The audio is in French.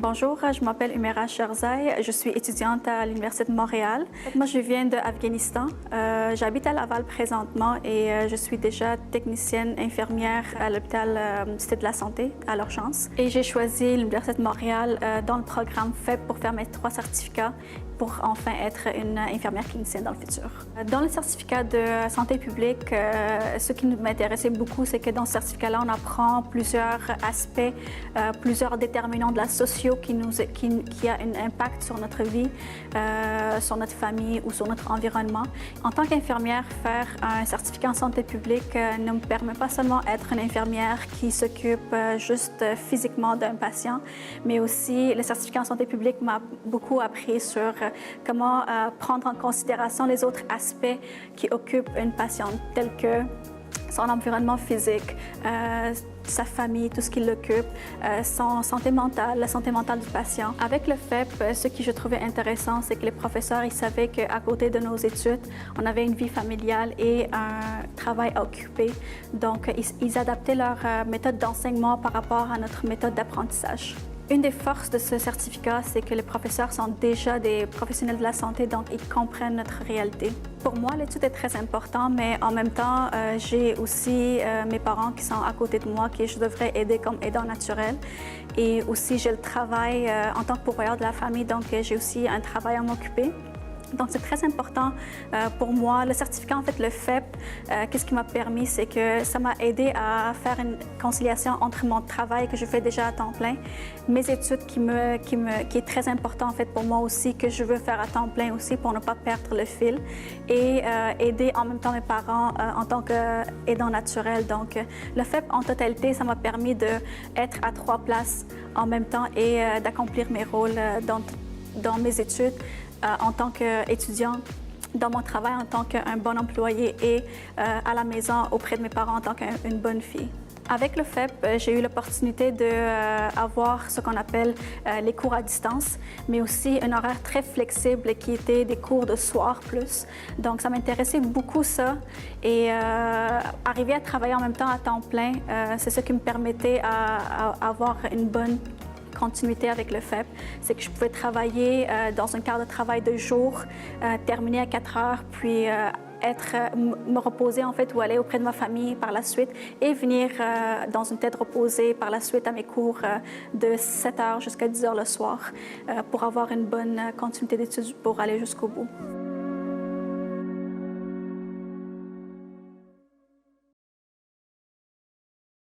Bonjour, je m'appelle Umera Sherzai, je suis étudiante à l'Université de Montréal. Moi, je viens d'Afghanistan. J'habite à Laval présentement et je suis déjà technicienne infirmière à l'hôpital Cité de la Santé, à l'urgence. Et j'ai choisi l'Université de Montréal dans le programme FEP pour faire mes 3 certificats pour enfin être une infirmière clinicienne dans le futur. Dans le certificat de santé publique, ce qui m'intéressait beaucoup, c'est que dans ce certificat-là, on apprend plusieurs aspects, plusieurs déterminants de la socio qui a un impact sur notre vie, sur notre famille ou sur notre environnement. En tant qu'infirmière, faire un certificat en santé publique ne me permet pas seulement d'être une infirmière qui s'occupe juste physiquement d'un patient, mais aussi le certificat en santé publique m'a beaucoup appris sur comment prendre en considération les autres aspects qui occupent une patiente, tels que son environnement physique, sa famille, tout ce qui l'occupe, son santé mentale, la santé mentale du patient. Avec le FEP, ce que je trouvais intéressant, c'est que les professeurs, ils savaient qu'à côté de nos études, on avait une vie familiale et un travail à occuper. Donc, ils adaptaient leur méthode d'enseignement par rapport à notre méthode d'apprentissage. Une des forces de ce certificat, c'est que les professeurs sont déjà des professionnels de la santé, donc ils comprennent notre réalité. Pour moi, l'étude est très importante, mais en même temps, j'ai aussi mes parents qui sont à côté de moi, que je devrais aider comme aidant naturel. Et aussi, j'ai le travail en tant que pourvoyeur de la famille, donc j'ai aussi un travail à m'occuper. Donc, c'est très important pour moi. Le certificat, en fait, le FEP, qu'est-ce qui m'a permis, c'est que ça m'a aidé à faire une conciliation entre mon travail que je fais déjà à temps plein, mes études qui est très important, en fait, pour moi aussi, que je veux faire à temps plein aussi pour ne pas perdre le fil et aider en même temps mes parents en tant qu'aidant naturel. Donc, le FEP, en totalité, ça m'a permis d'être à 3 places en même temps et d'accomplir mes rôles dans mes études. En tant qu'étudiante, dans mon travail en tant qu'un bon employé et à la maison auprès de mes parents en tant qu'une bonne fille. Avec le FEP, j'ai eu l'opportunité d'avoir ce qu'on appelle les cours à distance, mais aussi un horaire très flexible qui était des cours de soir plus. Donc, ça m'intéressait beaucoup ça. Et arriver à travailler en même temps à temps plein, c'est ce qui me permettait d'avoir une bonne continuité avec le FEP, c'est que je pouvais travailler dans un quart de travail de jour, terminer à 4 heures, puis me reposer en fait ou aller auprès de ma famille par la suite et venir dans une tête reposée par la suite à mes cours de 7 heures jusqu'à 10 heures le soir pour avoir une bonne continuité d'études pour aller jusqu'au bout.